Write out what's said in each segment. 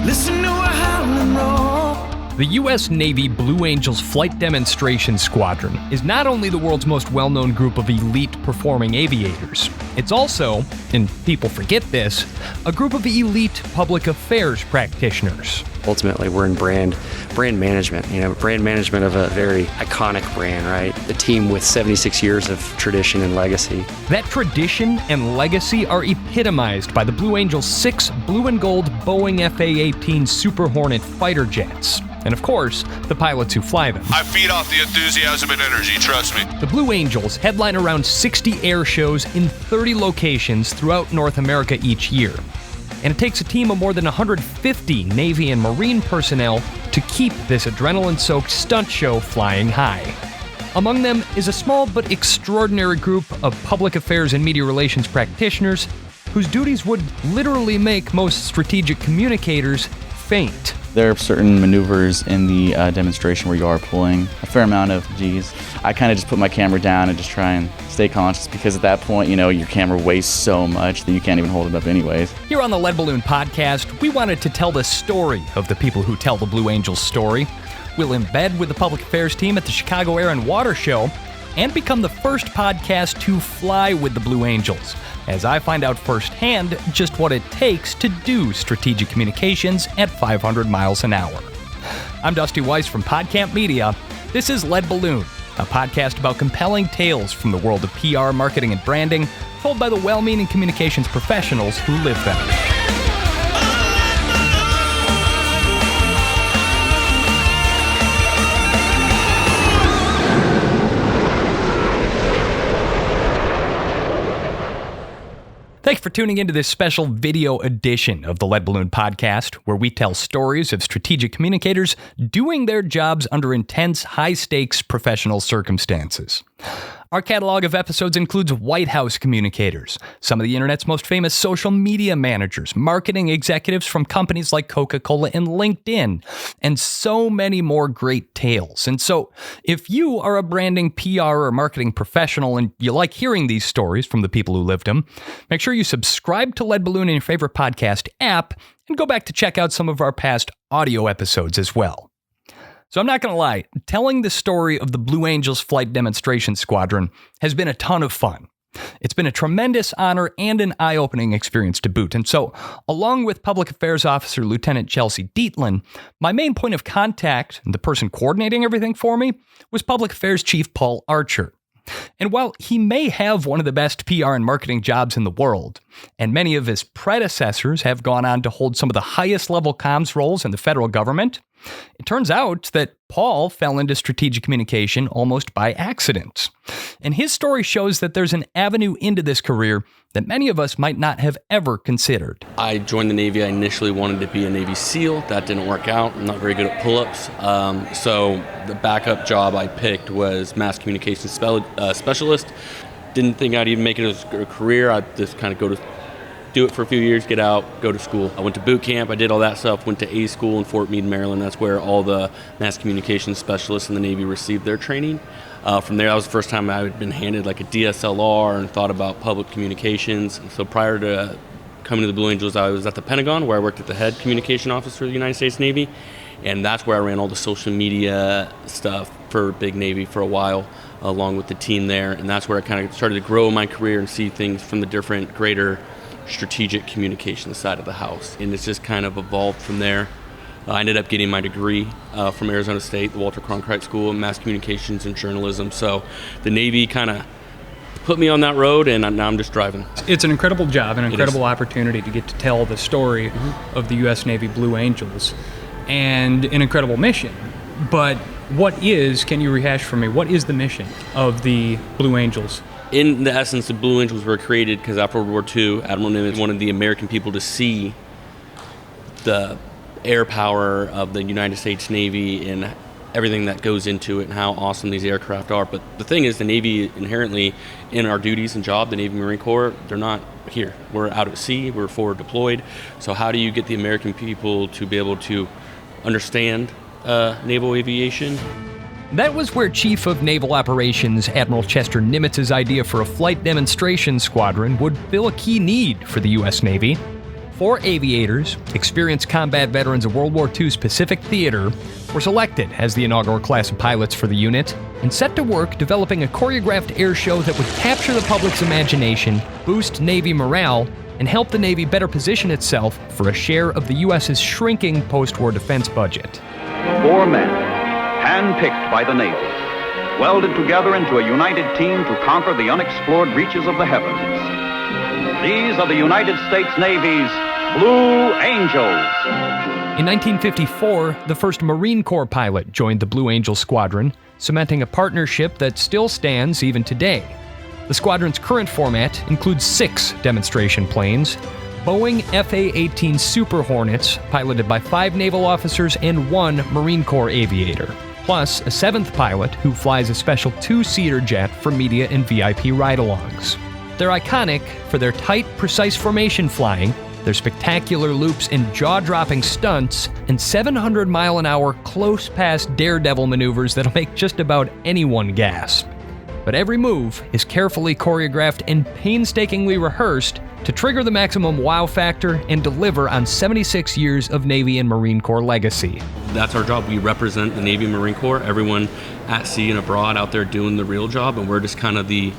Listen to a howling roar. The U.S. Navy Blue Angels Flight Demonstration Squadron is not only the world's most well-known group of elite performing aviators, it's also, and people forget this, a group of elite public affairs practitioners. Ultimately, we're in brand management, brand management of a very iconic brand, right? The team with 76 years of tradition and legacy. That tradition and legacy are epitomized by the Blue Angels' 6 blue and gold Boeing FA-18 Super Hornet fighter jets. And of course, the pilots who fly them. I feed off the enthusiasm and energy, trust me. The Blue Angels headline around 60 air shows in 30 locations throughout North America each year. And it takes a team of more than 150 Navy and Marine personnel to keep this adrenaline-soaked stunt show flying high. Among them is a small but extraordinary group of public affairs and media relations practitioners whose duties would literally make most strategic communicators faint. There are certain maneuvers in the demonstration where you are pulling a fair amount of G's. I kind of just put my camera down and just try and stay conscious because at that point, your camera weighs so much that you can't even hold it up anyways. Here on the Lead Balloon Podcast, we wanted to tell the story of the people who tell the Blue Angels story. We'll embed with the public affairs team at the Chicago Air and Water Show and become the first podcast to fly with the Blue Angels, as I find out firsthand just what it takes to do strategic communications at 500 miles an hour. I'm Dusty Weis from PodCamp Media. This is Lead Balloon, a podcast about compelling tales from the world of PR, marketing, and branding, told by the well-meaning communications professionals who live them. Thanks for tuning into this special video edition of the Lead Balloon Podcast, where we tell stories of strategic communicators doing their jobs under intense, high-stakes professional circumstances. Our catalog of episodes includes White House communicators, some of the internet's most famous social media managers, marketing executives from companies like Coca-Cola and LinkedIn, and so many more great tales. And so, if you are a branding, PR, or marketing professional and you like hearing these stories from the people who lived them, make sure you subscribe to Lead Balloon in your favorite podcast app and go back to check out some of our past audio episodes as well. So I'm not going to lie, telling the story of the Blue Angels Flight Demonstration Squadron has been a ton of fun. It's been a tremendous honor and an eye-opening experience to boot. And so, along with Public Affairs Officer Lieutenant Chelsea Dietland, my main point of contact, and the person coordinating everything for me, was Public Affairs Chief Paul Archer. And while he may have one of the best PR and marketing jobs in the world, and many of his predecessors have gone on to hold some of the highest level comms roles in the federal government, it turns out that Paul fell into strategic communication almost by accident. And his story shows that there's an avenue into this career that many of us might not have ever considered. I joined the Navy. I initially wanted to be a Navy SEAL. That didn't work out. I'm not very good at pull-ups. So the backup job I picked was mass communications specialist. Didn't think I'd even make it as a career. I'd just kind of do it for a few years, get out, go to school. I went to boot camp, I did all that stuff, went to A school in Fort Meade, Maryland. That's where all the mass communications specialists in the Navy received their training. From there, that was the first time I had been handed like a DSLR and thought about public communications. So prior to coming to the Blue Angels, I was at the Pentagon, where I worked at the head communication office for the United States Navy. And that's where I ran all the social media stuff for Big Navy for a while, along with the team there. And that's where I kind of started to grow my career and see things from the different, greater strategic communication side of the house. And it's just kind of evolved from there. I ended up getting my degree from Arizona State, the Walter Cronkite School of Mass Communications and Journalism. So the Navy kind of put me on that road, and now I'm just driving. It's an incredible job, an incredible opportunity to get to tell the story of the U.S. Navy Blue Angels, and an incredible mission. But can you rehash for me, what is the mission of the Blue Angels? In the essence, the Blue Angels were created because after World War II, Admiral Nimitz wanted the American people to see the air power of the United States Navy and everything that goes into it and how awesome these aircraft are. But the thing is, the Navy inherently, in our duties and job, the Navy Marine Corps, they're not here. We're out at sea, we're forward deployed. So how do you get the American people to be able to understand naval aviation? That was where Chief of Naval Operations Admiral Chester Nimitz's idea for a flight demonstration squadron would fill a key need for the U.S. Navy. 4 aviators, experienced combat veterans of World War II's Pacific Theater, were selected as the inaugural class of pilots for the unit and set to work developing a choreographed air show that would capture the public's imagination, boost Navy morale, and help the Navy better position itself for a share of the U.S.'s shrinking post-war defense budget. 4 men, handpicked by the Navy, welded together into a united team to conquer the unexplored reaches of the heavens. These are the United States Navy's Blue Angels. In 1954, the first Marine Corps pilot joined the Blue Angel Squadron, cementing a partnership that still stands even today. The squadron's current format includes 6 demonstration planes, Boeing FA-18 Super Hornets, piloted by 5 naval officers and 1 Marine Corps aviator, plus a 7th pilot who flies a special 2-seater jet for media and VIP ride-alongs. They're iconic for their tight, precise formation flying, their spectacular loops and jaw-dropping stunts, and 700-mile-an-hour close-past daredevil maneuvers that'll make just about anyone gasp. But every move is carefully choreographed and painstakingly rehearsed to trigger the maximum wow factor and deliver on 76 years of Navy and Marine Corps legacy. That's our job. We represent the Navy and Marine Corps, everyone at sea and abroad out there doing the real job, and we're just kind of the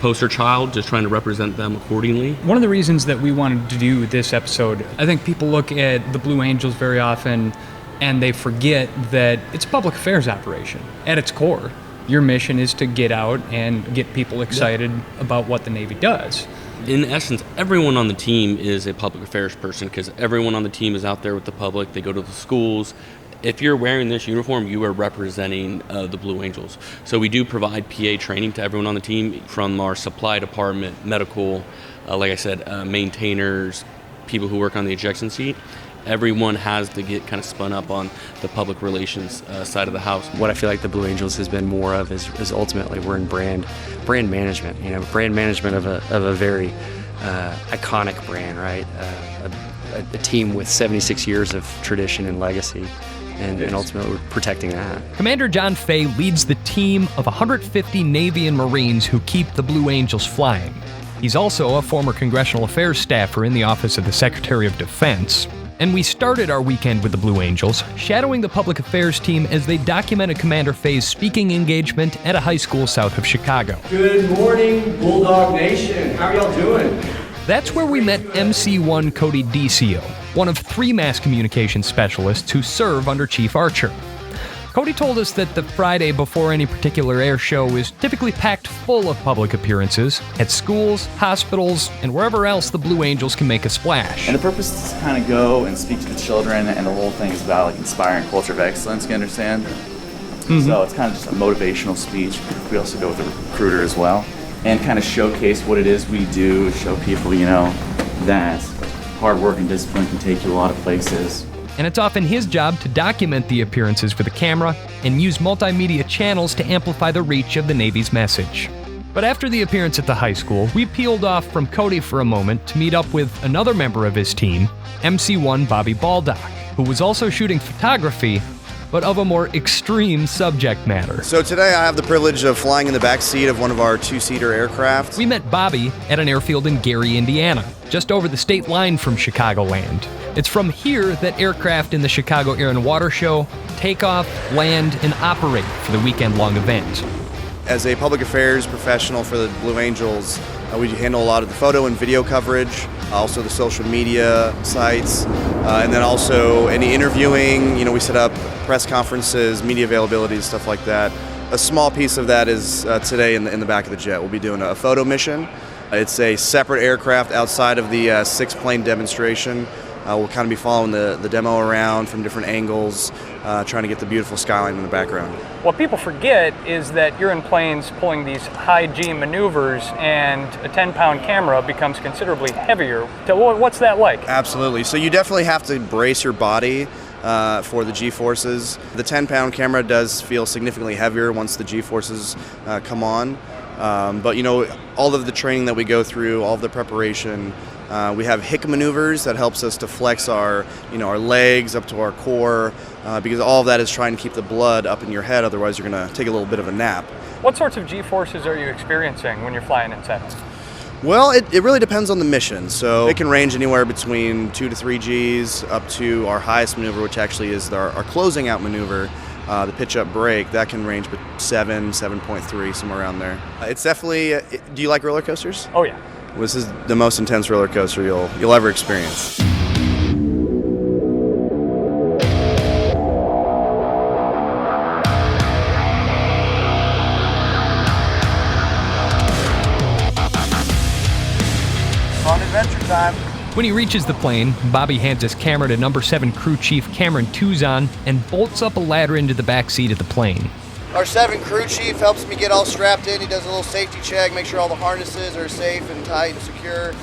poster child, just trying to represent them accordingly. One of the reasons that we wanted to do this episode, I think people look at the Blue Angels very often and they forget that it's a public affairs operation at its core. Your mission is to get out and get people excited about what the Navy does. In essence, everyone on the team is a public affairs person because everyone on the team is out there with the public. They go to the schools. If you're wearing this uniform, you are representing the Blue Angels. So we do provide PA training to everyone on the team, from our supply department, medical, like I said, maintainers, people who work on the ejection seat. Everyone has to get kind of spun up on the public relations side of the house. What I feel like the Blue Angels has been more of is ultimately we're in brand management. Brand management of a very iconic brand, right? A team with 76 years of tradition and legacy. And ultimately, we're protecting that. Commander John Fay leads the team of 150 Navy and Marines who keep the Blue Angels flying. He's also a former Congressional Affairs staffer in the Office of the Secretary of Defense. And we started our weekend with the Blue Angels, shadowing the public affairs team as they documented Commander Fay's speaking engagement at a high school south of Chicago. Good morning, Bulldog Nation. How are y'all doing? That's where we met MC1 Cody DeCio, one of 3 mass communication specialists who serve under Chief Archer. Cody told us that the Friday before any particular air show is typically packed full of public appearances at schools, hospitals, and wherever else the Blue Angels can make a splash. And the purpose is to kind of go and speak to the children, and the whole thing is about like inspiring culture of excellence, you understand? So it's kind of just a motivational speech. We also go with a recruiter as well, and kind of showcase what it is we do, show people, that hard work and discipline can take you a lot of places. And it's often his job to document the appearances with a camera and use multimedia channels to amplify the reach of the Navy's message. But after the appearance at the high school, we peeled off from Cody for a moment to meet up with another member of his team, MC1 Bobby Baldock, who was also shooting photography, but of a more extreme subject matter. So today I have the privilege of flying in the back seat of one of our 2-seater aircraft. We met Bobby at an airfield in Gary, Indiana, just over the state line from Chicagoland. It's from here that aircraft in the Chicago Air and Water Show take off, land, and operate for the weekend-long event. As a public affairs professional for the Blue Angels, we handle a lot of the photo and video coverage, also the social media sites, and then also any interviewing. We set up press conferences, media availability, stuff like that. A small piece of that is today in the back of the jet. We'll be doing a photo mission. It's a separate aircraft outside of the 6-plane demonstration. We'll kind of be following the demo around from different angles, trying to get the beautiful skyline in the background. What people forget is that you're in planes pulling these high G maneuvers, and a 10-pound camera becomes considerably heavier. What's that like? Absolutely. So you definitely have to brace your body for the G-forces. The 10-pound camera does feel significantly heavier once the G-forces come on. But all of the training that we go through, all of the preparation, we have hick maneuvers that helps us to flex our legs up to our core, because all of that is trying to keep the blood up in your head. Otherwise, you're going to take a little bit of a nap. What sorts of G-forces are you experiencing when you're flying inside? Well, it really depends on the mission. So it can range anywhere between 2 to 3 Gs up to our highest maneuver, which actually is our closing out maneuver, the pitch-up break. That can range 7, 7.3, somewhere around there. It's definitely, do you like roller coasters? Oh, yeah. This is the most intense roller coaster you'll ever experience. On adventure time. When he reaches the plane, Bobby hands his camera to number 7 crew chief Cameron Tuzon and bolts up a ladder into the back seat of the plane. Our 7 crew chief helps me get all strapped in. He does a little safety check, make sure all the harnesses are safe and tight and secure.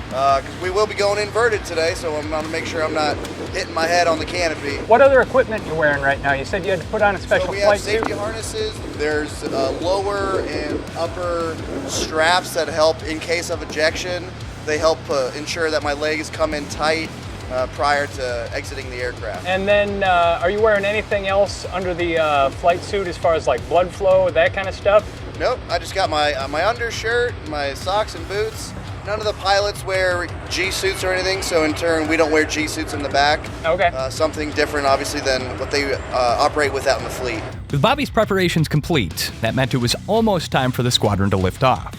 Because we will be going inverted today, so I'm going to make sure I'm not hitting my head on the canopy. What other equipment you're wearing right now? You said you had to put on a special So we flight have safety harnesses. There's lower and upper straps that help in case of ejection. They help ensure that my legs come in tight prior to exiting the aircraft. And then are you wearing anything else under the flight suit as far as like blood flow, that kind of stuff? Nope, I just got my undershirt, my socks and boots. None of the pilots wear G-suits or anything, so in turn we don't wear G-suits in the back. Okay. Something different obviously than what they operate with out in the fleet. With Bobby's preparations complete, that meant it was almost time for the squadron to lift off.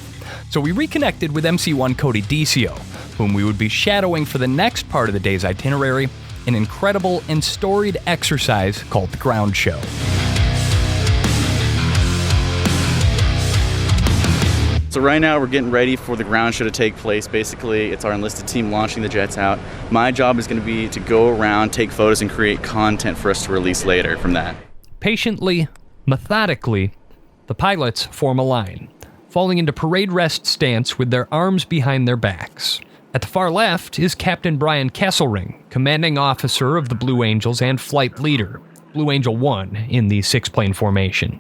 So we reconnected with MC1 Cody Decio, whom we would be shadowing for the next part of the day's itinerary, an incredible and storied exercise called the Ground Show. So right now we're getting ready for the ground show to take place. Basically, it's our enlisted team launching the jets out. My job is going to be to go around, take photos, and create content for us to release later from that. Patiently, methodically, the pilots form a line, falling into parade rest stance with their arms behind their backs. At the far left is Captain Brian Kesselring, commanding officer of the Blue Angels and flight leader, Blue Angel 1 in the 6-plane formation.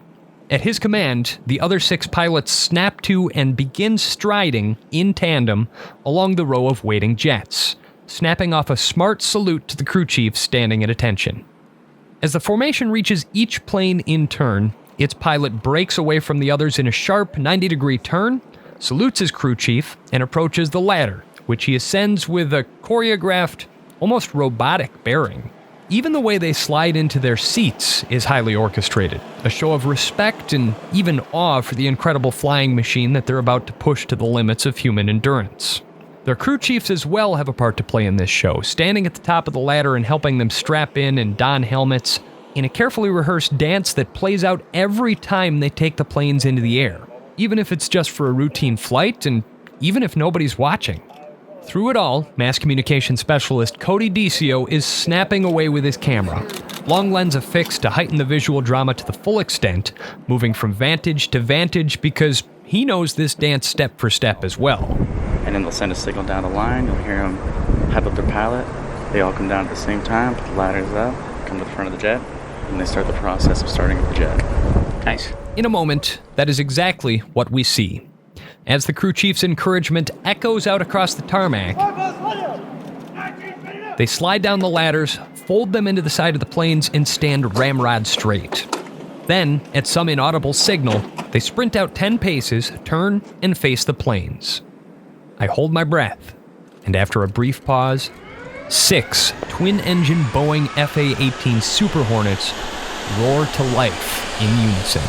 At his command, the other 6 pilots snap to and begin striding in tandem along the row of waiting jets, snapping off a smart salute to the crew chief standing at attention. As the formation reaches each plane in turn, its pilot breaks away from the others in a sharp 90-degree turn, salutes his crew chief, and approaches the ladder, which he ascends with a choreographed, almost robotic bearing. Even the way they slide into their seats is highly orchestrated, a show of respect and even awe for the incredible flying machine that they're about to push to the limits of human endurance. Their crew chiefs as well have a part to play in this show, standing at the top of the ladder and helping them strap in and don helmets in a carefully rehearsed dance that plays out every time they take the planes into the air, even if it's just for a routine flight and even if nobody's watching. Through it all, mass communication specialist Cody Decio is snapping away with his camera, long lens affixed to heighten the visual drama to the full extent, moving from vantage to vantage because he knows this dance step for step as well. And then they'll send a signal down the line, you'll hear them hype up their pilot, they all come down at the same time, put the ladders up, come to the front of the jet, and they start the process of starting up the jet. Nice. In a moment, that is exactly what we see. As the crew chief's encouragement echoes out across the tarmac, they slide down the ladders, fold them into the side of the planes, and stand ramrod straight. Then, at some inaudible signal, they sprint out 10 paces, turn, and face the planes. I hold my breath, and after a brief pause, 6 twin-engine Boeing FA-18 Super Hornets roar to life in unison.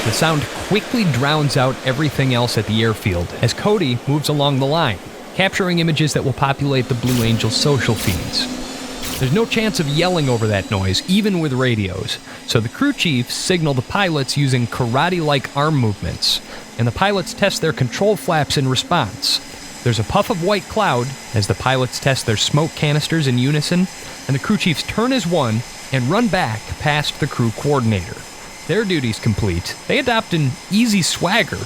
The sound quickly drowns out everything else at the airfield as Cody moves along the line, capturing images that will populate the Blue Angels social feeds. There's no chance of yelling over that noise, even with radios, so the crew chiefs signal the pilots using karate-like arm movements, and the pilots test their control flaps in response. There's a puff of white cloud as the pilots test their smoke canisters in unison, and the crew chiefs turn as one and run back past the crew coordinator. Their duties complete, they adopt an easy swagger,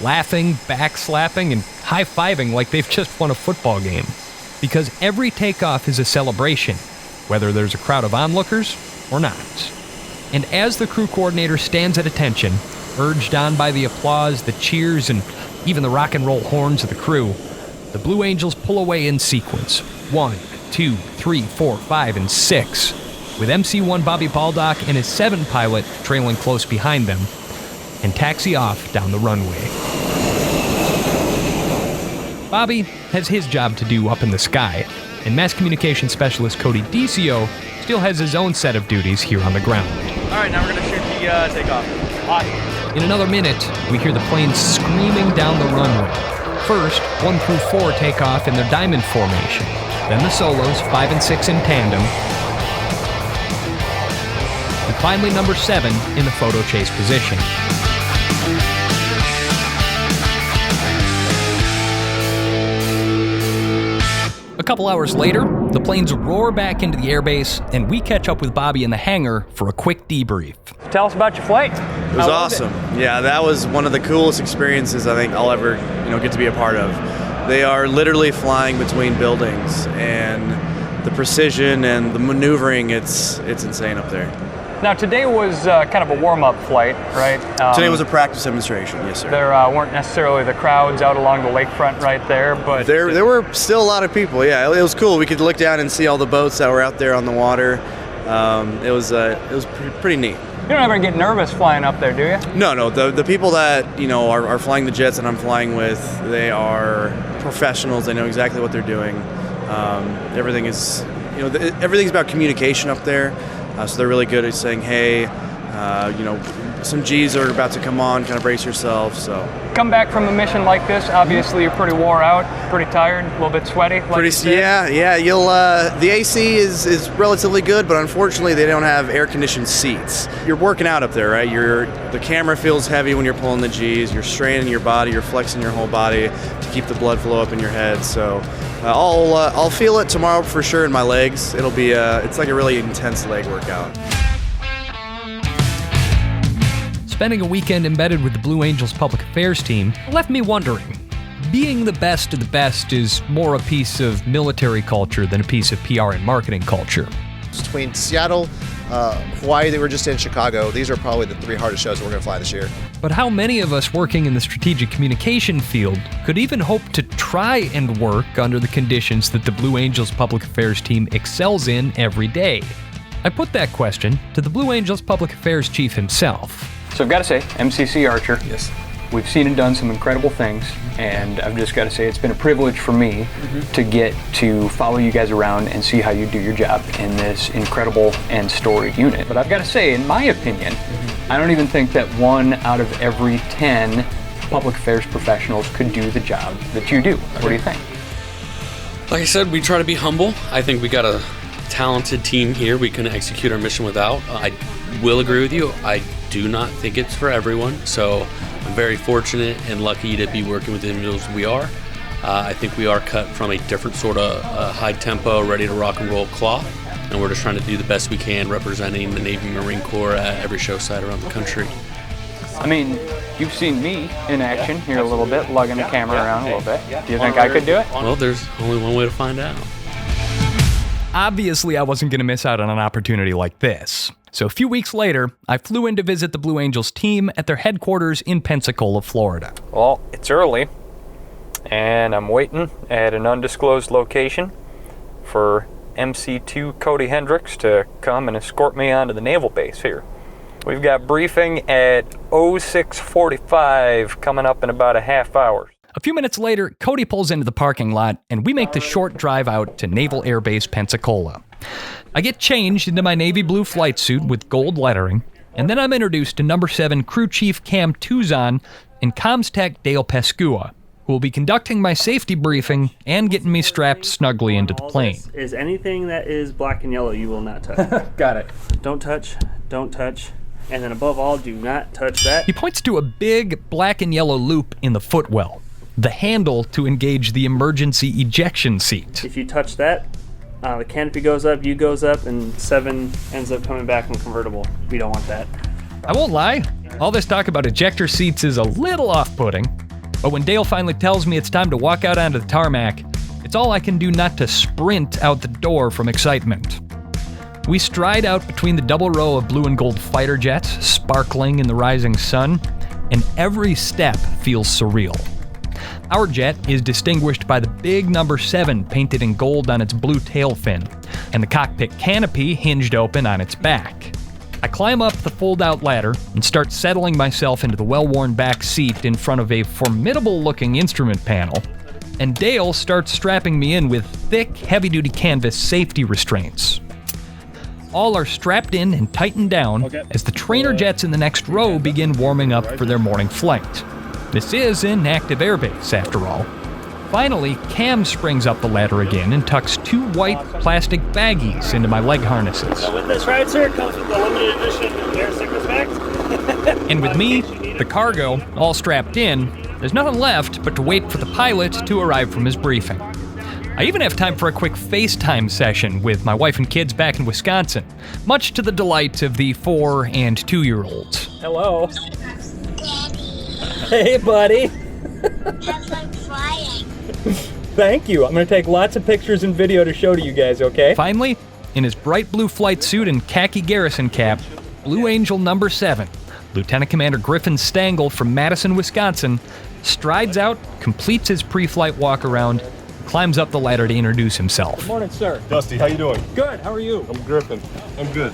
laughing, backslapping, and high-fiving like they've just won a football game. Because every takeoff is a celebration, whether there's a crowd of onlookers or not. And as the crew coordinator stands at attention, urged on by the applause, the cheers, and even the rock and roll horns of the crew, the Blue Angels pull away in sequence. 1, 2, 3, 4, 5, and 6. With MC1 Bobby Baldock and his 7 pilot trailing close behind them. and taxi off down the runway. Bobby has his job to do up in the sky, and mass communication specialist Cody DCO still has his own set of duties here on the ground. All right, now we're gonna shoot the takeoff. Awesome. In another minute, we hear the planes screaming down the runway. First, 1 through 4 take off in their diamond formation, then the solos, 5 and 6 in tandem, and finally number 7 in the photo chase position. A couple hours later, the planes roar back into the airbase, and we catch up with Bobby in the hangar for a quick debrief. Tell us about your flight. It was awesome. Yeah, that was one of the coolest experiences I think I'll ever, get to be a part of. They are literally flying between buildings, and the precision and the maneuvering, it's insane up there. Now, today was kind of a warm-up flight, right? Today was a practice demonstration, yes, sir. There weren't necessarily the crowds out along the lakefront right there, but... There were still a lot of people, yeah. It was cool. We could look down and see all the boats that were out there on the water. It was pretty neat. You don't ever get nervous flying up there, do you? No. The people that, are flying the jets that I'm flying with, they are professionals. They know exactly what they're doing. Everything's about communication up there. So they're really good at saying, hey, some G's are about to come on, kind of brace yourself. So come back from a mission like this, obviously you're pretty wore out, pretty tired, a little bit sweaty. Yeah. You'll the AC is relatively good, but unfortunately they don't have air-conditioned seats. You're working out up there, right? The camera feels heavy when you're pulling the G's. You're straining your body, you're flexing your whole body to keep the blood flow up in your head. So I'll feel it tomorrow for sure in my legs. It'll be it's like a really intense leg workout. Spending a weekend embedded with the Blue Angels public affairs team left me wondering. Being the best of the best is more a piece of military culture than a piece of PR and marketing culture. Between Seattle, Hawaii, they were just in Chicago. These are probably the 3 hardest shows we're going to fly this year. But how many of us working in the strategic communication field could even hope to try and work under the conditions that the Blue Angels public affairs team excels in every day? I put that question to the Blue Angels public affairs chief himself. So I've got to say, MCC Archer, yes, we've seen and done some incredible things, and I've just got to say it's been a privilege for me to get to follow you guys around and see how you do your job in this incredible and storied unit. But I've got to say, in my opinion, I don't even think that 1 out of every 10 public affairs professionals could do the job that you do. What do you think? Like I said, we try to be humble. I think we got a talented team here we can execute our mission without. I will agree with you. I do not think it's for everyone, so I'm very fortunate and lucky to be working with the individuals we are. I think we are cut from a different sort of high tempo, ready to rock and roll cloth, and we're just trying to do the best we can representing the Navy Marine Corps at every show site around the country. I mean, you've seen me in action here a little bit, lugging the camera around a little bit. Do you think I could do it? Well, there's only one way to find out. Obviously, I wasn't going to miss out on an opportunity like this. So a few weeks later, I flew in to visit the Blue Angels team at their headquarters in Pensacola, Florida. Well, it's early, and I'm waiting at an undisclosed location for MC2 Cody Hendricks to come and escort me onto the naval base here. We've got briefing at 06:45 coming up in about a half hour. A few minutes later, Cody pulls into the parking lot, and we make the short drive out to Naval Air Base Pensacola. I get changed into my navy blue flight suit with gold lettering, and then I'm introduced to number 7 Crew Chief Cam Tuzon and Comms Tech Dale Pescua, who will be conducting my safety briefing and getting me strapped snugly into the plane. Is anything that is black and yellow you will not touch. Got it. Don't touch, and then above all, do not touch that. He points to a big black and yellow loop in the footwell, the handle to engage the emergency ejection seat. If you touch that, the canopy goes up, you goes up, and 7 ends up coming back in convertible. We don't want that. I won't lie, all this talk about ejector seats is a little off-putting, but when Dale finally tells me it's time to walk out onto the tarmac, it's all I can do not to sprint out the door from excitement. We stride out between the double row of blue and gold fighter jets, sparkling in the rising sun, and every step feels surreal. Our jet is distinguished by the big number 7 painted in gold on its blue tail fin, and the cockpit canopy hinged open on its back. I climb up the fold-out ladder and start settling myself into the well-worn back seat in front of a formidable-looking instrument panel, and Dale starts strapping me in with thick, heavy-duty canvas safety restraints. All are strapped in and tightened down as the trainer jets in the next row begin warming up for their morning flight. This is an active airbase, after all. Finally, Cam springs up the ladder again and tucks 2 white plastic baggies into my leg harnesses. With this ride, sir, comes with the limited edition air sickness bags. And with me, the cargo, all strapped in, there's nothing left but to wait for the pilot to arrive from his briefing. I even have time for a quick FaceTime session with my wife and kids back in Wisconsin, much to the delight of the 4- and 2-year-olds. Hello. Hey, buddy. Have fun flying. Thank you. I'm going to take lots of pictures and video to show to you guys, okay? Finally, in his bright blue flight suit and khaki garrison cap, Blue Angel number 7, Lieutenant Commander Griffin Stangel from Madison, Wisconsin, strides out, completes his pre-flight walk-around, climbs up the ladder to introduce himself. Good morning, sir. Dusty, how you doing? Good, how are you? I'm Griffin. I'm good.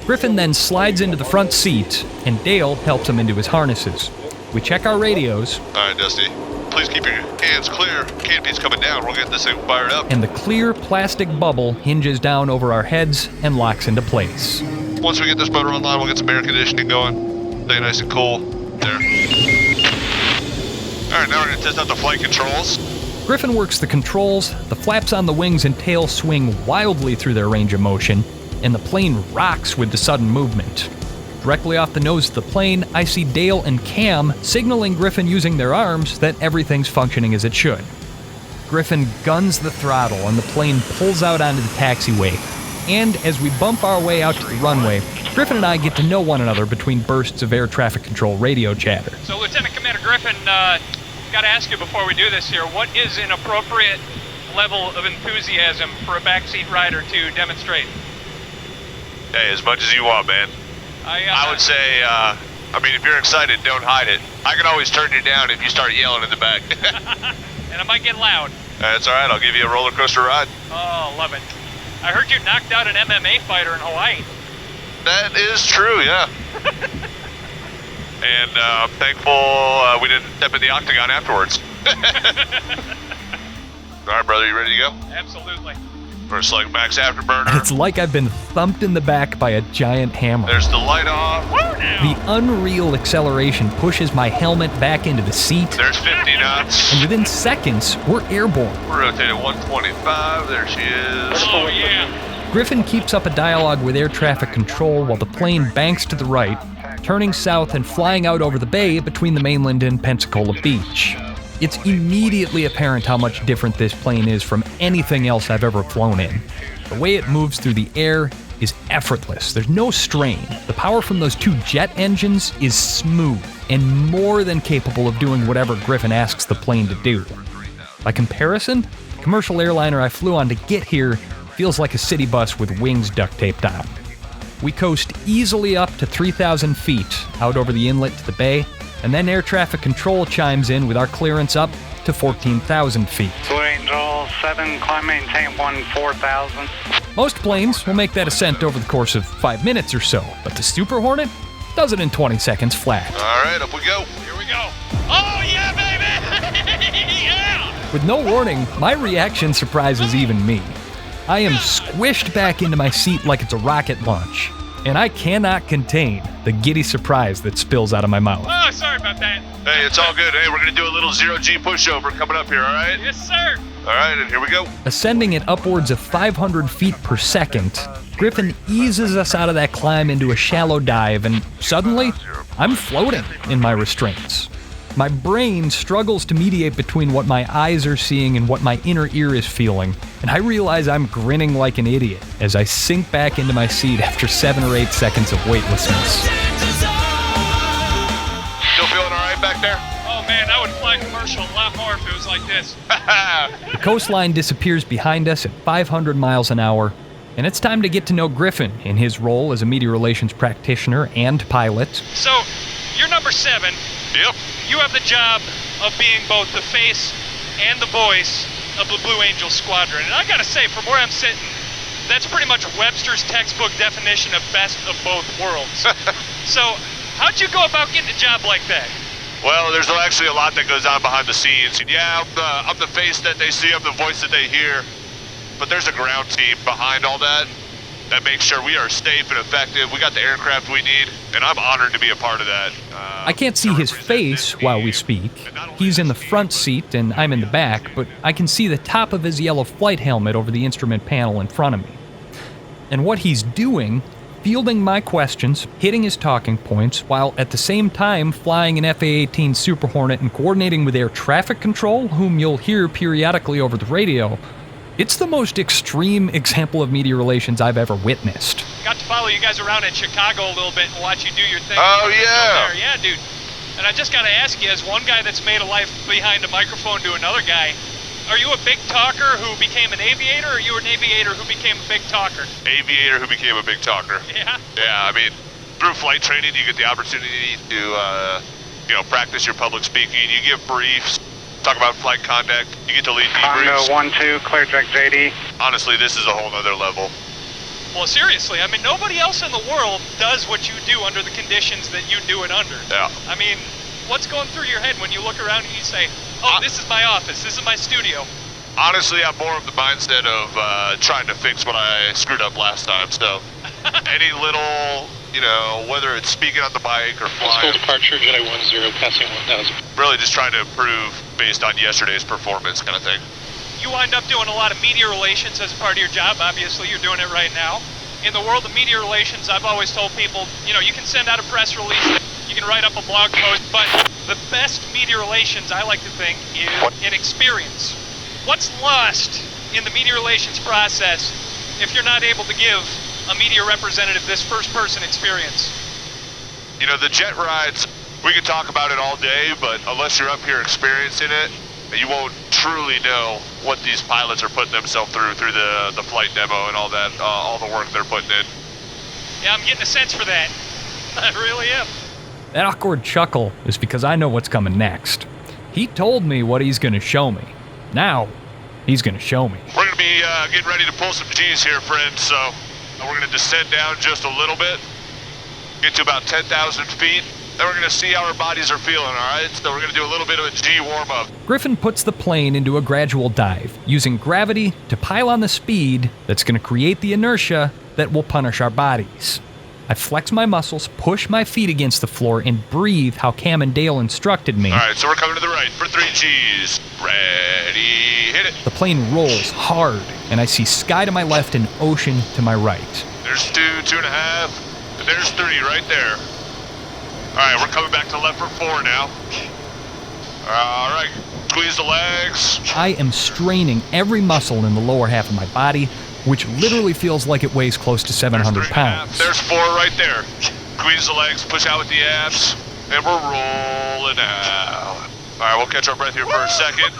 Griffin then slides into the front seat, and Dale helps him into his harnesses. We check our radios. All right, Dusty. Please keep your hands clear. Canopy's coming down. We'll get this thing fired up. And the clear plastic bubble hinges down over our heads and locks into place. Once we get this motor online, we'll get some air conditioning going. Stay nice and cool. There. All right, now we're going to test out the flight controls. Griffin works the controls, the flaps on the wings and tail swing wildly through their range of motion, and the plane rocks with the sudden movement. Directly off the nose of the plane, I see Dale and Cam signaling Griffin using their arms that everything's functioning as it should. Griffin guns the throttle and the plane pulls out onto the taxiway. And as we bump our way out to the runway, Griffin and I get to know one another between bursts of air traffic control radio chatter. So, Lieutenant Commander Griffin, got to ask you before we do this here, what is an appropriate level of enthusiasm for a backseat rider to demonstrate? Hey, as much as you want, man. I would say, if you're excited, don't hide it. I can always turn you down if you start yelling in the back. And I might get loud. That's all right. I'll give you a roller coaster ride. Oh, love it. I heard you knocked out an MMA fighter in Hawaii. That is true, yeah. And I'm thankful we didn't step in the octagon afterwards. All right, brother, you ready to go? Absolutely. First like max afterburner. It's like I've been thumped in the back by a giant hammer. There's the light on. Woo now. The unreal acceleration pushes my helmet back into the seat. There's 50 knots. And within seconds, we're airborne. We're rotating 125. There she is. Oh, yeah. Griffin keeps up a dialogue with air traffic control while the plane banks to the right, turning south and flying out over the bay between the mainland and Pensacola Beach. It's immediately apparent how much different this plane is from anything else I've ever flown in. The way it moves through the air is effortless. There's no strain. The power from those 2 jet engines is smooth and more than capable of doing whatever Griffin asks the plane to do. By comparison, the commercial airliner I flew on to get here feels like a city bus with wings duct taped on. We coast easily up to 3,000 feet out over the inlet to the bay, and then air traffic control chimes in with our clearance up to 14,000 feet. Blue Angel 7, climb maintain 14,000. Most planes will make that ascent over the course of 5 minutes or so, but the Super Hornet does it in 20 seconds flat. All right, up we go. Here we go. Oh, yeah, baby! Yeah! With no warning, my reaction surprises even me. I am squished back into my seat like it's a rocket launch, and I cannot contain the giddy surprise that spills out of my mouth. Oh, sorry about that. Hey, it's all good. Hey, we're going to do a little 0G pushover coming up here, all right? Yes, sir. All right, and here we go. Ascending at upwards of 500 feet per second, Griffin eases us out of that climb into a shallow dive, and suddenly, I'm floating in my restraints. My brain struggles to mediate between what my eyes are seeing and what my inner ear is feeling, and I realize I'm grinning like an idiot as I sink back into my seat after 7 or 8 seconds of weightlessness. Still feeling all right back there? Oh, man, I would fly commercial a lot more if it was like this. The coastline disappears behind us at 500 miles an hour, and it's time to get to know Griffin in his role as a media relations practitioner and pilot. So, you're number 7. Yep. You have the job of being both the face and the voice of the Blue Angel squadron. And I gotta say, from where I'm sitting, That's pretty much Webster's textbook definition of best of both worlds. So, how'd you go about getting a job like that? Well, there's actually a lot that goes on behind the scenes. Yeah, I'm the face that they see, I'm the voice that they hear. But there's a ground team behind all that makes sure we are safe and effective. We got the aircraft we need, and I'm honored to be a part of that. I can't see his face while we speak. He's in the front seat and I'm in the back, but I can see the top of his yellow flight helmet over the instrument panel in front of me. And what he's doing, fielding my questions, hitting his talking points, while at the same time flying an FA-18 Super Hornet and coordinating with air traffic control, whom you'll hear periodically over the radio. It's the most extreme example of media relations I've ever witnessed. Got to follow you guys around in Chicago a little bit and watch you do your thing. Oh, yeah. Yeah, dude. And I just gotta ask you, as one guy that's made a life behind a microphone to another guy, are you a big talker who became an aviator, or are you an aviator who became a big talker? Aviator who became a big talker. Yeah? Yeah, I mean, through flight training, you get the opportunity to, practice your public speaking. You give briefs, talk about flight conduct. You get to lead debriefs. Condo 1-2, clear direct JD. Honestly, this is a whole other level. Well, seriously, I mean, nobody else in the world does what you do under the conditions that you do it under. Yeah. I mean, what's going through your head when you look around and you say, oh, this is my office, this is my studio? Honestly, I'm more of the mindset of trying to fix what I screwed up last time, so any little, whether it's speaking on the bike or flying. Full departure, Jedi 10, passing 1000. Really just trying to improve based on yesterday's performance kind of thing. You wind up doing a lot of media relations as part of your job. Obviously, you're doing it right now. In the world of media relations, I've always told people, you can send out a press release, you can write up a blog post, but the best media relations, I like to think, is in experience. What's lost in the media relations process if you're not able to give a media representative this first-person experience? The jet rides, we could talk about it all day, but unless you're up here experiencing it, you won't truly know what these pilots are putting themselves through the flight demo and all that, all the work they're putting in. Yeah, I'm getting a sense for that. I really am. That awkward chuckle is because I know what's coming next. He told me what he's going to show me. Now, he's going to show me. We're going to be getting ready to pull some G's here, friends, so we're going to descend down just a little bit, get to about 10,000 feet. Then we're going to see how our bodies are feeling, all right? So we're going to do a little bit of a G warm-up. Griffin puts the plane into a gradual dive, using gravity to pile on the speed that's going to create the inertia that will punish our bodies. I flex my muscles, push my feet against the floor, and breathe how Cam and Dale instructed me. All right, so we're coming to the right for 3 Gs. Ready, hit it. The plane rolls hard, and I see sky to my left and ocean to my right. There's 2, 2.5, and there's 3 right there. All right, we're coming back to left for 4 now. All right, squeeze the legs. I am straining every muscle in the lower half of my body, which literally feels like it weighs close to 700 pounds. There's 4 right there. Squeeze the legs, push out with the abs, and we're rolling out. All right, we'll catch our breath here for a second.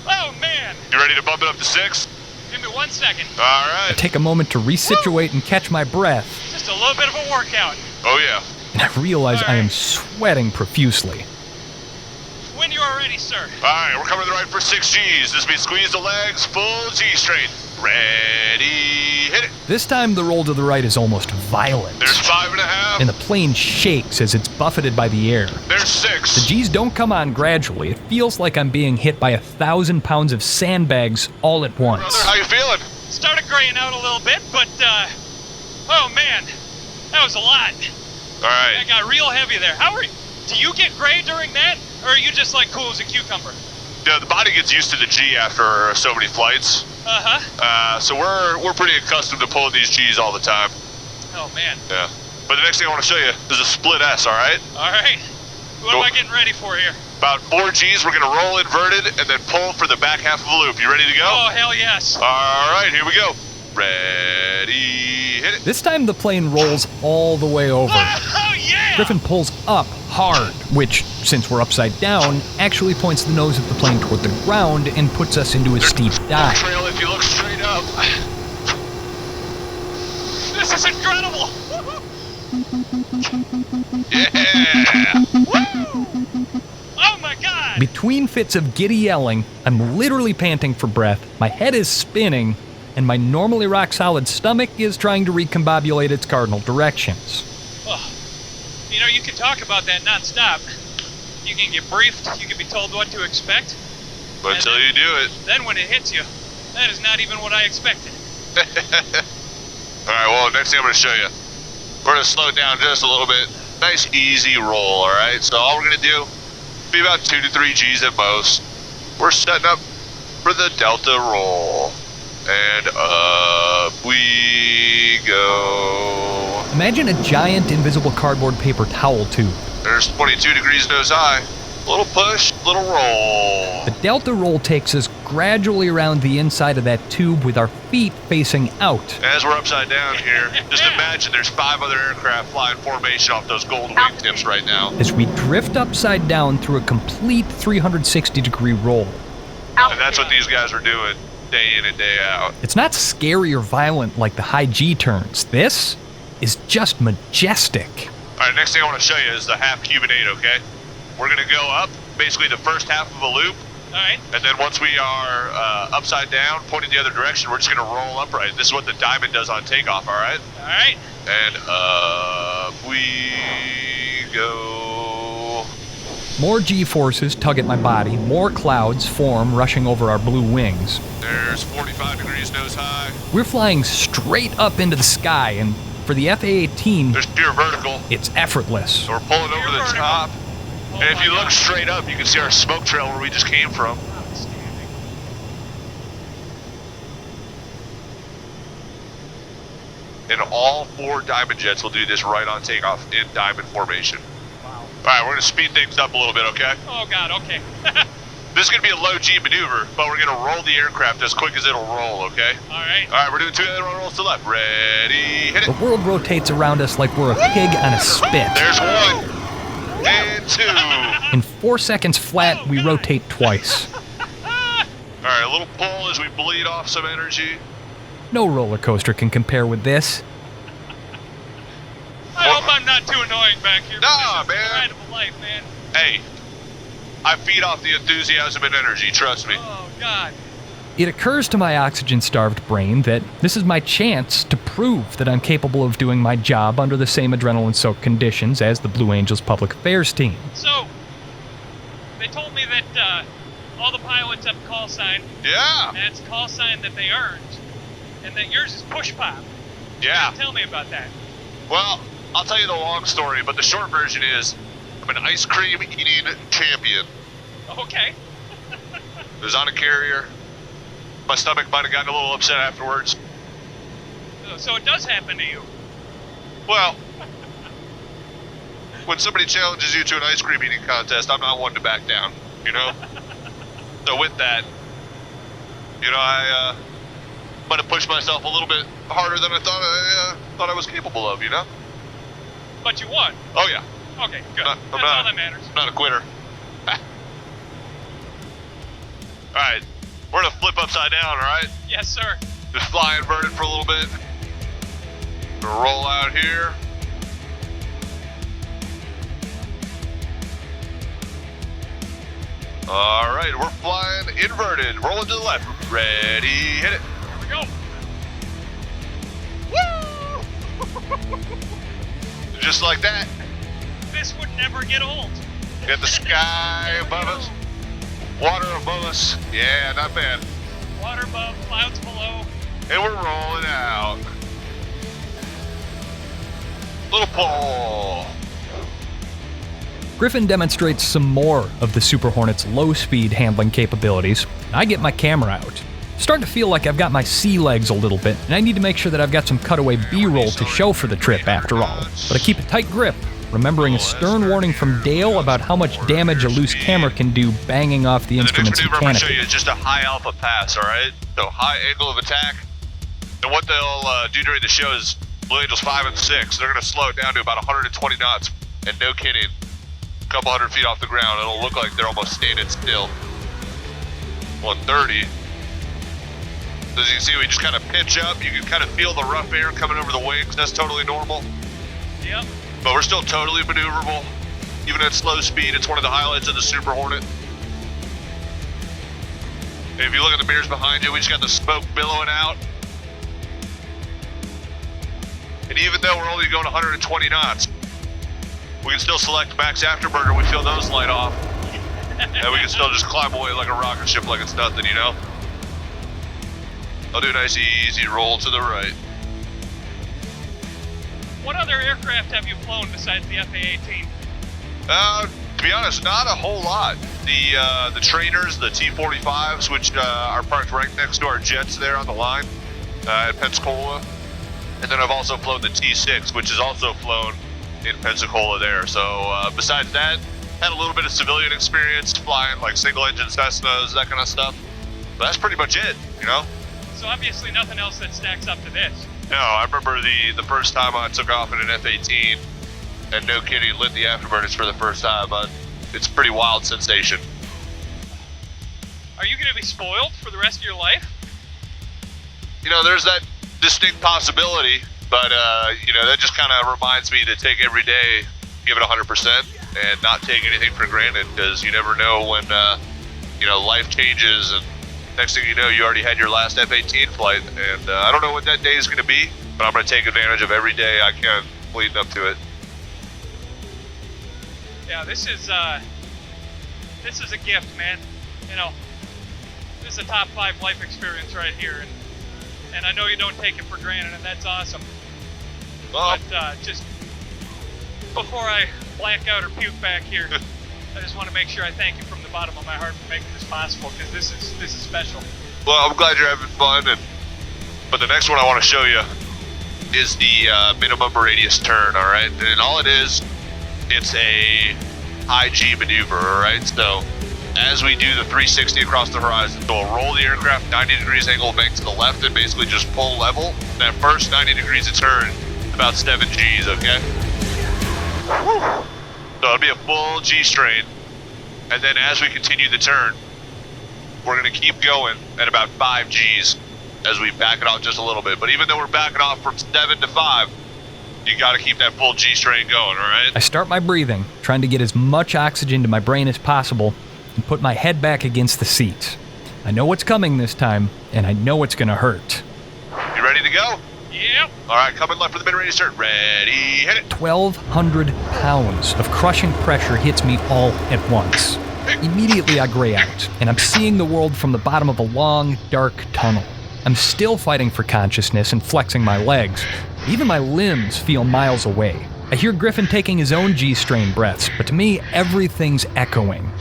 Oh, man. You ready to bump it up to 6? Give me 1 second. All right. I take a moment to resituate and catch my breath. Just a little bit of a workout. Oh, yeah. And I realize I am sweating profusely. When you are ready, sir. All right, we're coming to the right for 6 Gs. This means squeeze the legs, full G straight. Ready, hit it. This time the roll to the right is almost violent. There's 5.5. And the plane shakes as it's buffeted by the air. There's 6. The G's don't come on gradually. It feels like I'm being hit by 1,000 pounds of sandbags all at once. Brother, how you feeling? Started graying out a little bit, but, oh man, that was a lot. All right. I got real heavy there. How are you? Do you get gray during that, or are you just like cool as a cucumber? Yeah, the body gets used to the G after so many flights. So we're pretty accustomed to pulling these G's all the time. Oh man. Yeah. But the next thing I want to show you is a split S, all right? All right. What am I getting ready for here? About 4 G's, we're gonna roll inverted and then pull for the back half of the loop. You ready to go? Oh, hell yes. All right, here we go. Ready, hit it. This time the plane rolls all the way over. Oh, yeah! Griffin pulls up hard, which, since we're upside down, actually points the nose of the plane toward the ground and puts us into a steep dive. Trail if you look straight up. This is incredible! Yeah! Woo! Oh my god! Between fits of giddy yelling, I'm literally panting for breath, my head is spinning, and my normally rock-solid stomach is trying to recombobulate its cardinal directions. Oh, you know, you can talk about that non-stop. You can get briefed, you can be told what to expect. But until you do it. Then when it hits you, that is not even what I expected. Alright, well, next thing I'm going to show you. We're going to slow it down just a little bit. Nice, easy roll, alright? So all we're going to do, be about 2 to 3 G's at most. We're setting up for the Delta roll. And up we go. Imagine a giant invisible cardboard paper towel tube. There's 22 degrees nose high. Little push, little roll. The Delta roll takes us gradually around the inside of that tube with our feet facing out. As we're upside down here, just imagine there's 5 other aircraft flying formation off those gold wingtips right now. As we drift upside down through a complete 360-degree roll. And that's what these guys are doing day in and day out. It's not scary or violent like the high G turns. This is just majestic. All right, next thing I want to show you is the half Cuban 8, okay? We're going to go up, basically the first half of a loop. All right. And then once we are upside down, pointing the other direction, we're just going to roll upright. This is what the diamond does on takeoff, all right? All right. And up we go. More G-forces tug at my body, more clouds form rushing over our blue wings. There's 45 degrees nose high. We're flying straight up into the sky, and for the F/A-18, there's pure vertical. It's effortless. So we're pulling over the top. And if you look straight up, you can see our smoke trail where we just came from. And all 4 diamond jets will do this right on takeoff in diamond formation. Wow. All right, we're going to speed things up a little bit, okay? Oh, God, okay. This is going to be a low G maneuver, but we're going to roll the aircraft as quick as it'll roll, okay? All right. All right, we're doing 2 other rolls to the left. Ready, hit it. The world rotates around us like we're a pig on a spit. There's 1. And 2. In 4 seconds flat, we rotate twice. All right, a little pull as we bleed off some energy. No roller coaster can compare with this. I hope I'm not too annoying back here. Nah, this is man. the ride of a life, man. Hey, I feed off the enthusiasm and energy, trust me. Oh, God. It occurs to my oxygen-starved brain that this is my chance to prove that I'm capable of doing my job under the same adrenaline-soaked conditions as the Blue Angels public affairs team. So, they told me that all the pilots have a call sign. Yeah. And it's a call sign that they earned. And that yours is push pop. Yeah. Tell me about that. Well, I'll tell you the long story, but the short version is I'm an ice cream eating champion. Okay. It was on a carrier. My stomach might have gotten a little upset afterwards. So it does happen to you. Well, when somebody challenges you to an ice cream eating contest, I'm not one to back down, you know? So with that, you know, I might have pushed myself a little bit harder than I thought I was capable of, you know? But you won. Oh, yeah. Okay, good. That's all that matters. I'm not a quitter. All right, we're gonna flip upside down, all right? Yes, sir. Just fly inverted for a little bit. Gonna roll out here. All right, we're flying inverted. Rolling to the left. Ready, hit it. Here we go. Woo! Just like that. This would never get old. Got the sky above us. Water above us. Yeah, not bad. Water above, clouds below. And we're rolling out. Little pull. Griffin demonstrates some more of the Super Hornet's low-speed handling capabilities. I get my camera out. Starting to feel like I've got my sea legs a little bit, and I need to make sure that I've got some cutaway B-roll to show for the trip after all. But I keep a tight grip, remembering a stern warning from Dale about how much damage a loose camera can do banging off the instrument's The next maneuver I'm going to show canopy. you is just a high alpha pass, all right? So high angle of attack. And what they'll do during the show is Blue Angels 5 and 6. They're going to slow it down to about 120 knots. And no kidding, a couple hundred feet off the ground, it'll look like they're almost standing still. 130. So as you can see, we just kind of pitch up. You can kind of feel the rough air coming over the wings. That's totally normal. Yep. But we're still totally maneuverable. Even at slow speed, it's one of the highlights of the Super Hornet. And if you look at the mirrors behind you, we just got the smoke billowing out. And even though we're only going 120 knots, we can still select max afterburner. We feel those light off. And we can still just climb away like a rocket ship like it's nothing, you know? I'll do a nice easy roll to the right. What other aircraft have you flown besides the FA-18? To be honest, not a whole lot. The trainers, the T-45s, which are parked right next to our jets there on the line at Pensacola. And then I've also flown the T-6, which is also flown in Pensacola there. So besides that, had a little bit of civilian experience flying like single-engine Cessnas, that kind of stuff. But that's pretty much it, you know? So obviously nothing else that stacks up to this. No, I remember the first time I took off in an F-18, and no kidding, lit the afterburners for the first time. It's a pretty wild sensation. Are you going to be spoiled for the rest of your life? You know, there's that distinct possibility, but you know, that just kind of reminds me to take every day, give it 100%, and not take anything for granted, because you never know when you know, life changes, and next thing you know, you already had your last F-18 flight, and I don't know what that day is going to be, but I'm going to take advantage of every day I can leading up to it. Yeah, this is a gift, man. You know, this is a top 5 life experience right here, and I know you don't take it for granted, and that's awesome. Well, but just before I black out or puke back here, I just want to make sure I thank you from the bottom of my heart for making this possible, because this is special. Well, I'm glad you're having fun, but the next one I want to show you is the minimum radius turn, all right? And all it is, it's a high G maneuver, all right? So as we do the 360 across the horizon, so we'll roll the aircraft 90 degrees angle bank to the left and basically just pull level. That first 90 degrees of turn, about 7 Gs, okay? Whew. So it'll be a full G strain. And then as we continue the turn, we're gonna keep going at about 5 Gs as we back it off just a little bit. But even though we're backing off from 7 to 5, you gotta keep that full G strain going, all right? I start my breathing, trying to get as much oxygen to my brain as possible, and put my head back against the seat. I know what's coming this time, and I know it's gonna hurt. You ready to go? Yep. All right, coming left for the mid-range turn. Ready, hit it. 1,200 pounds of crushing pressure hits me all at once. Immediately I gray out, and I'm seeing the world from the bottom of a long, dark tunnel. I'm still fighting for consciousness and flexing my legs. Even my limbs feel miles away. I hear Griffin taking his own G-strain breaths, but to me, everything's echoing.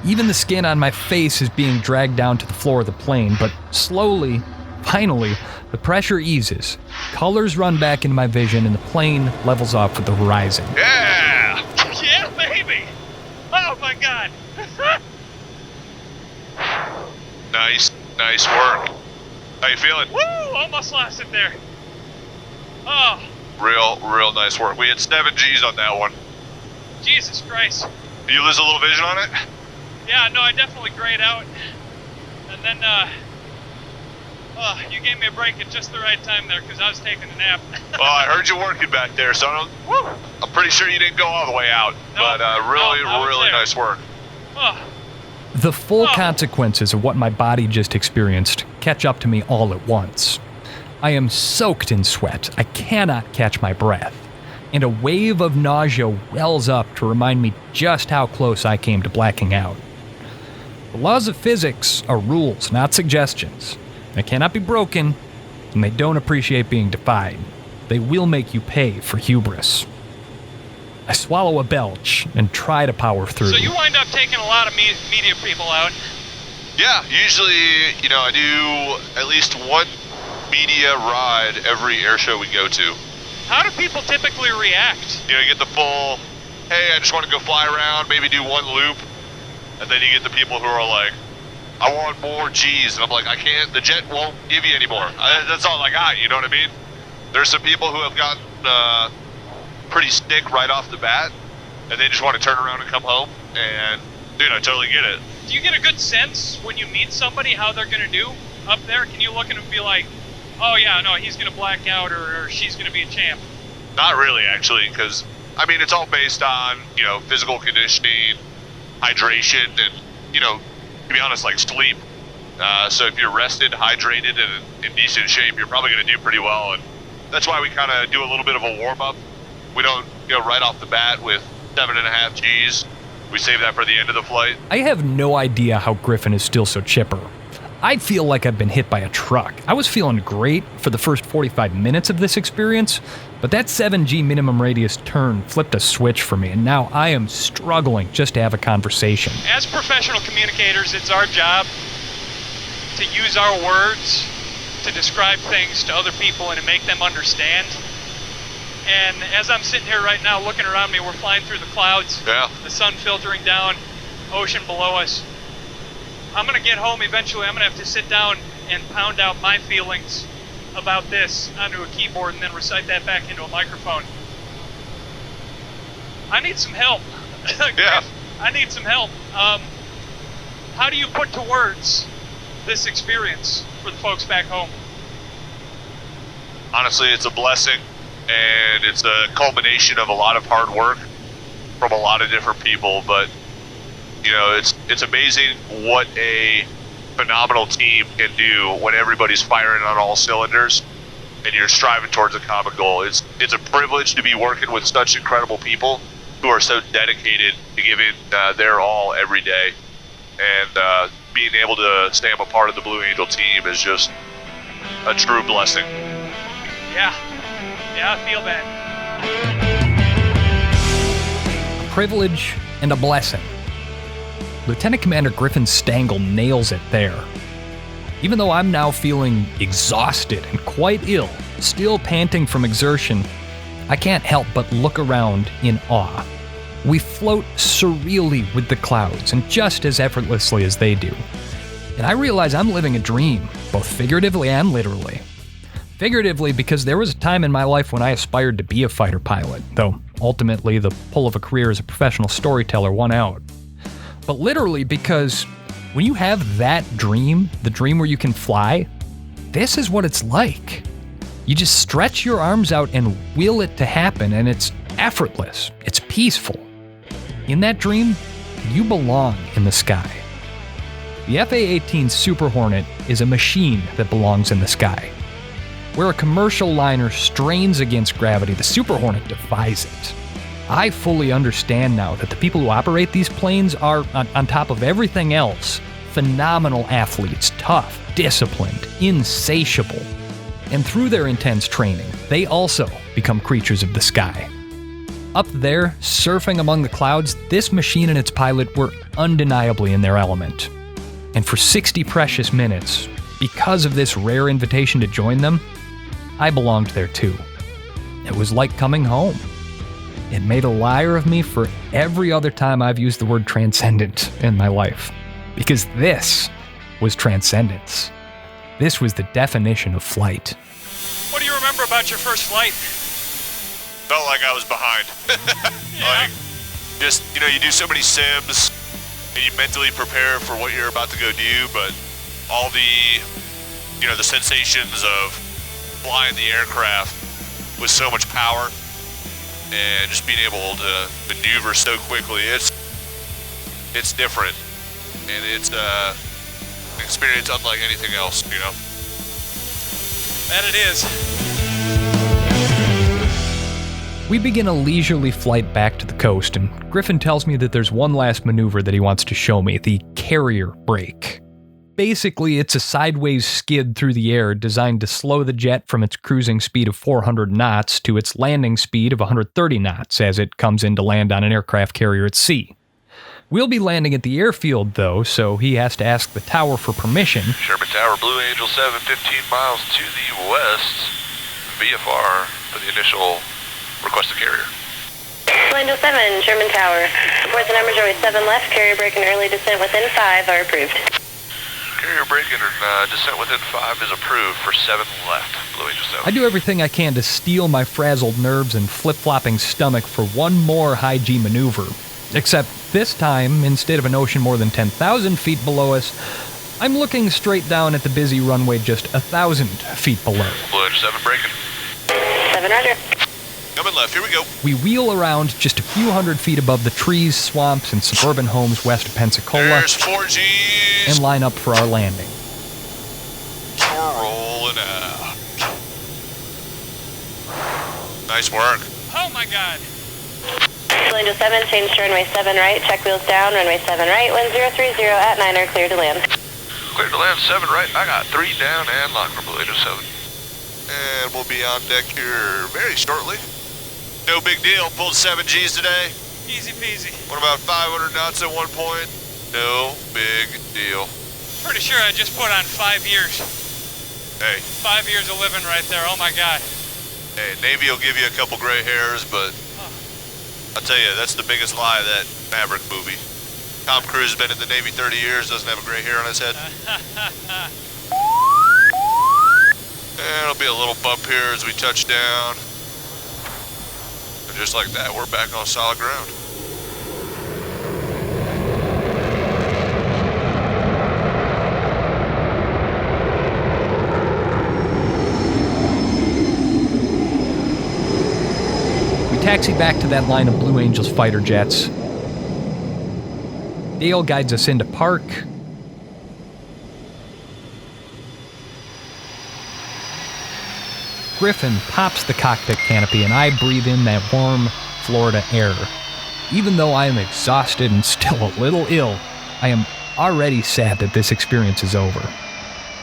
Even the skin on my face is being dragged down to the floor of the plane, but slowly, finally, the pressure eases. Colors run back into my vision, and the plane levels off with the horizon. Yeah! Yeah, baby! Oh my God! Nice work. How you feeling? Woo! Almost lost it there. Oh. Real nice work. We had 7 Gs on that one. Jesus Christ. Did you lose a little vision on it? Yeah, no, I definitely grayed out. And then, you gave me a break at just the right time there, because I was taking a nap. Well, I heard you working back there, so I'm pretty sure you didn't go all the way out. No, but really nice work. Oh. The full consequences of what my body just experienced catch up to me all at once. I am soaked in sweat. I cannot catch my breath. And a wave of nausea wells up to remind me just how close I came to blacking out. The laws of physics are rules, not suggestions. They cannot be broken, and they don't appreciate being defied. They will make you pay for hubris. I swallow a belch and try to power through. So you wind up taking a lot of media people out. Yeah, usually, you know, I do at least one media ride every air show we go to. How do people typically react? You know, you get the full, hey, I just want to go fly around, maybe do one loop. And then you get the people who are like, I want more G's. And I'm like, I can't, the jet won't give you any more. That's all I got, you know what I mean? There's some people who have gotten pretty stick right off the bat, and they just want to turn around and come home. And, dude, I totally get it. Do you get a good sense when you meet somebody how they're going to do up there? Can you look at them and be like, oh yeah, no, he's going to black out or she's going to be a champ? Not really, actually, because, I mean, it's all based on, you know, physical conditioning, hydration, and, you know, to be honest, like sleep. So if you're rested, hydrated, and in decent shape, you're probably going to do pretty well. And that's why we kind of do a little bit of a warm-up. We don't go right off the bat with 7.5 Gs. We save that for the end of the flight. I have no idea how Griffin is still so chipper. I feel like I've been hit by a truck. I was feeling great for the first 45 minutes of this experience, but that 7G minimum radius turn flipped a switch for me, and now I am struggling just to have a conversation. As professional communicators, it's our job to use our words to describe things to other people and to make them understand. And as I'm sitting here right now looking around me, we're flying through the clouds, the sun filtering down, ocean below us. I'm going to get home eventually. I'm going to have to sit down and pound out my feelings about this onto a keyboard and then recite that back into a microphone. I need some help. I need some help. How do you put to words this experience for the folks back home? Honestly, it's a blessing, and it's a culmination of a lot of hard work from a lot of different people, but you know, it's amazing what a phenomenal team can do when everybody's firing on all cylinders and you're striving towards a common goal. It's a privilege to be working with such incredible people who are so dedicated to giving their all every day. And being able to stay a part of the Blue Angel team is just a true blessing. Yeah, I feel that. A privilege and a blessing. Lieutenant Commander Griffin Stangel nails it there. Even though I'm now feeling exhausted and quite ill, still panting from exertion, I can't help but look around in awe. We float surreally with the clouds and just as effortlessly as they do. And I realize I'm living a dream, both figuratively and literally. Figuratively because there was a time in my life when I aspired to be a fighter pilot, though ultimately the pull of a career as a professional storyteller won out. But literally because when you have that dream, the dream where you can fly, this is what it's like. You just stretch your arms out and will it to happen, and it's effortless. It's peaceful. In that dream, you belong in the sky. The FA-18 Super Hornet is a machine that belongs in the sky. Where a commercial liner strains against gravity, the Super Hornet defies it. I fully understand now that the people who operate these planes are, on top of everything else, phenomenal athletes, tough, disciplined, insatiable. And through their intense training, they also become creatures of the sky. Up there, surfing among the clouds, this machine and its pilot were undeniably in their element. And for 60 precious minutes, because of this rare invitation to join them, I belonged there too. It was like coming home. It made a liar of me for every other time I've used the word transcendent in my life. Because this was transcendence. This was the definition of flight. What do you remember about your first flight? Felt like I was behind. Like, just, you know, you do so many sims and you mentally prepare for what you're about to go do, but all the, you know, the sensations of flying the aircraft with so much power and just being able to maneuver so quickly, it's different, and it's an experience unlike anything else, you know? That it is. We begin a leisurely flight back to the coast, and Griffin tells me that there's one last maneuver that he wants to show me, the carrier brake. Basically, it's a sideways skid through the air designed to slow the jet from its cruising speed of 400 knots to its landing speed of 130 knots as it comes in to land on an aircraft carrier at sea. We'll be landing at the airfield, though, so he has to ask the tower for permission. Sherman Tower, Blue Angel 7, 15 miles to the west. VFR for the initial request of carrier. Blue Angel 7, Sherman Tower. Report the numbers are 7 left, carrier brake and early descent within 5 are approved. Carrier brake and descent within 5 is approved for 7 left, Blue Angel 7. I do everything I can to steel my frazzled nerves and flip-flopping stomach for one more high-G maneuver. Except this time, instead of an ocean more than 10,000 feet below us, I'm looking straight down at the busy runway just 1,000 feet below. Blue Angel 7 braking. 7 roger. Coming left, here we go. We wheel around just a few hundred feet above the trees, swamps, and suburban homes west of Pensacola. There's 4Gs. And line up for our landing. We're rolling out. Nice work. Oh my God. Angel 7, change to runway 7 right, check wheels down, runway 7 right, wind 030 at 9 are clear to land. Clear to land 7 right. I got 3 down and lock for Blue Angel 7. And we'll be on deck here very shortly. No big deal. Pulled 7 Gs today. Easy peasy. What about 500 knots at one point? No big deal. Pretty sure I just put on 5 years. Hey. 5 years of living right there. Oh my God. Hey, Navy will give you a couple gray hairs, but I'll tell you, that's the biggest lie of that Maverick movie. Tom Cruise has been in the Navy 30 years, doesn't have a gray hair on his head. And it'll be a little bump here as we touch down. And just like that, we're back on solid ground. Taxi back to that line of Blue Angels fighter jets. Dale guides us into park. Griffin pops the cockpit canopy and I breathe in that warm Florida air. Even though I am exhausted and still a little ill, I am already sad that this experience is over.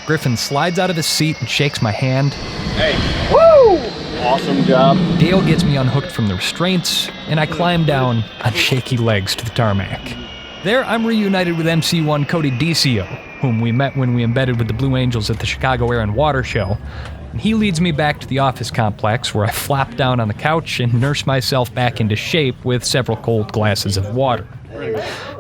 Griffin slides out of his seat and shakes my hand. Hey. Woo! Awesome job. Dale gets me unhooked from the restraints, and I climb down on shaky legs to the tarmac. There, I'm reunited with MC1 Cody DCO, whom we met when we embedded with the Blue Angels at the Chicago Air and Water Show. And he leads me back to the office complex, where I flop down on the couch and nurse myself back into shape with several cold glasses of water.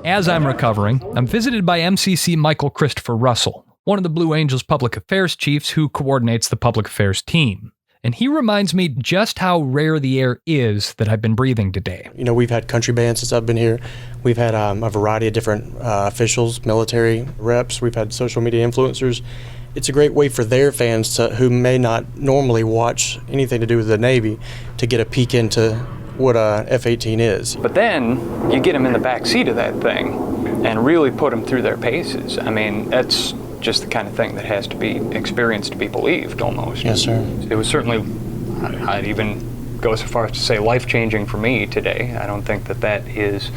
As I'm recovering, I'm visited by MCC Michael Christopher Russell, one of the Blue Angels public affairs chiefs who coordinates the public affairs team. And he reminds me just how rare the air is that I've been breathing today. You know, we've had country bands since I've been here. We've had a variety of different officials, military reps. We've had social media influencers. It's a great way for their fans who may not normally watch anything to do with the Navy to get a peek into what a F-18 is. But then you get them in the back seat of that thing and really put them through their paces. I mean, that's just the kind of thing that has to be experienced to be believed, almost. Yes, sir. It was certainly, I'd even go so far as to say, life-changing for me today. I don't think that is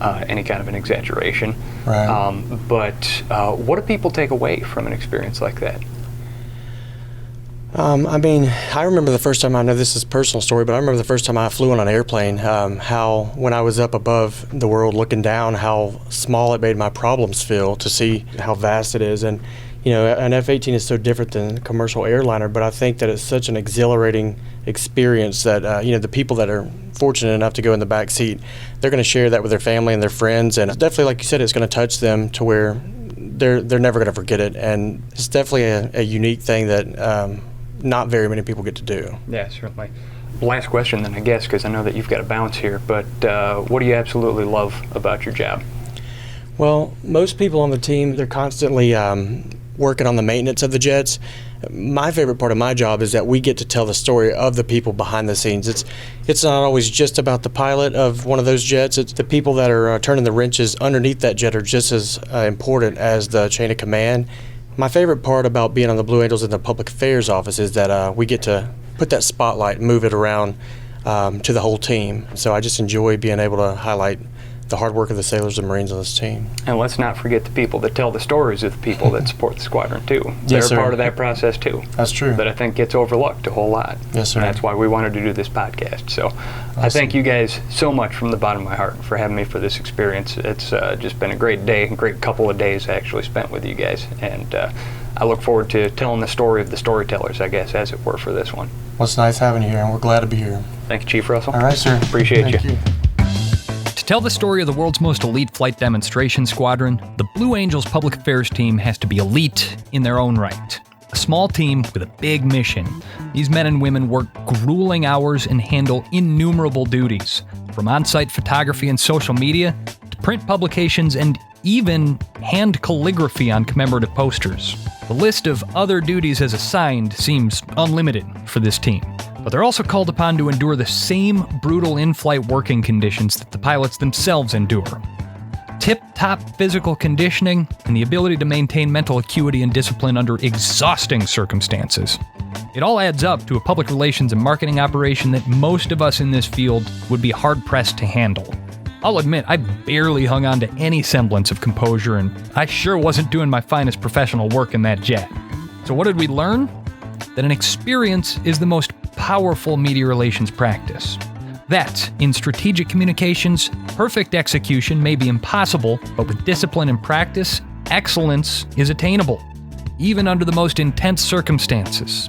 any kind of an exaggeration. Right. But what do people take away from an experience like that? I mean, I remember the first time, I know this is a personal story, but I remember the first time I flew on an airplane, how when I was up above the world looking down, how small it made my problems feel to see how vast it is. And, you know, an F-18 is so different than a commercial airliner, but I think that it's such an exhilarating experience that, you know, the people that are fortunate enough to go in the back seat, they're going to share that with their family and their friends. And definitely, like you said, it's going to touch them to where they're never going to forget it. And it's definitely a unique thing that not very many people get to do. Yeah, certainly. Last question then, I guess, because I know that you've got to bounce here, but what do you absolutely love about your job? Well, most people on the team, they're constantly working on the maintenance of the jets. My favorite part of my job is that we get to tell the story of the people behind the scenes. It's not always just about the pilot of one of those jets. It's the people that are turning the wrenches underneath that jet are just as important as the chain of command. My favorite part about being on the Blue Angels in the Public Affairs Office is that we get to put that spotlight and move it around to the whole team. So I just enjoy being able to highlight the hard work of the sailors and Marines on this team. And let's not forget the people that tell the stories of the people that support the squadron, too. Yes, They're sir. part of that process, too. That's true. That I think gets overlooked a whole lot. Yes, sir. And that's why we wanted to do this podcast. So I thank you guys so much from the bottom of my heart for having me for this experience. It's just been a great day, a great couple of days actually spent with you guys. And I look forward to telling the story of the storytellers, I guess, as it were, for this one. Well, it's nice having you here, and we're glad to be here. Thank you, Chief Russell. All right, sir. Appreciate Thank you. To tell the story of the world's most elite flight demonstration squadron, the Blue Angels public affairs team has to be elite in their own right. A small team with a big mission. These men and women work grueling hours and handle innumerable duties, from on-site photography and social media to print publications and even hand calligraphy on commemorative posters. The list of other duties as assigned seems unlimited for this team, but they're also called upon to endure the same brutal in-flight working conditions that the pilots themselves endure. Tip-top top physical conditioning, and the ability to maintain mental acuity and discipline under exhausting circumstances. It all adds up to a public relations and marketing operation that most of us in this field would be hard-pressed to handle. I'll admit, I barely hung on to any semblance of composure, and I sure wasn't doing my finest professional work in that jet. So what did we learn? That an experience is the most powerful media relations practice. That, in strategic communications, perfect execution may be impossible, but with discipline and practice, excellence is attainable, even under the most intense circumstances.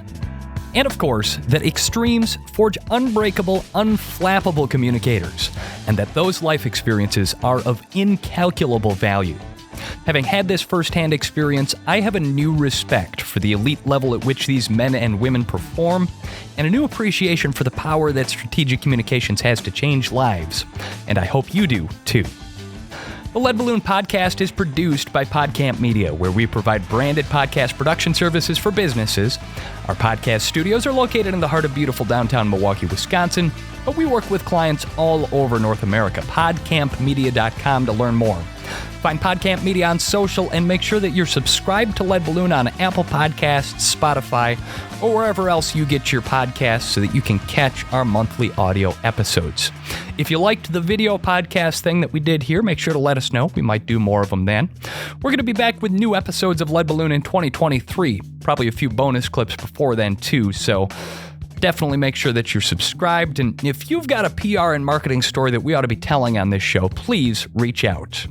And of course, that extremes forge unbreakable, unflappable communicators, and that those life experiences are of incalculable value. Having had this firsthand experience, I have a new respect for the elite level at which these men and women perform, and a new appreciation for the power that strategic communications has to change lives. And I hope you do, too. The Lead Balloon Podcast is produced by PodCamp Media, where we provide branded podcast production services for businesses. Our podcast studios are located in the heart of beautiful downtown Milwaukee, Wisconsin, but we work with clients all over North America. PodCampMedia.com to learn more. Find PodCamp Media on social and make sure that you're subscribed to Lead Balloon on Apple Podcasts, Spotify, or wherever else you get your podcasts so that you can catch our monthly audio episodes. If you liked the video podcast thing that we did here, make sure to let us know. We might do more of them then. We're going to be back with new episodes of Lead Balloon in 2023. Probably a few bonus clips before then, too, so definitely make sure that you're subscribed. And if you've got a PR and marketing story that we ought to be telling on this show, please reach out.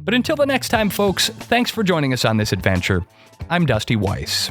But until the next time, folks, thanks for joining us on this adventure. I'm Dusty Weis.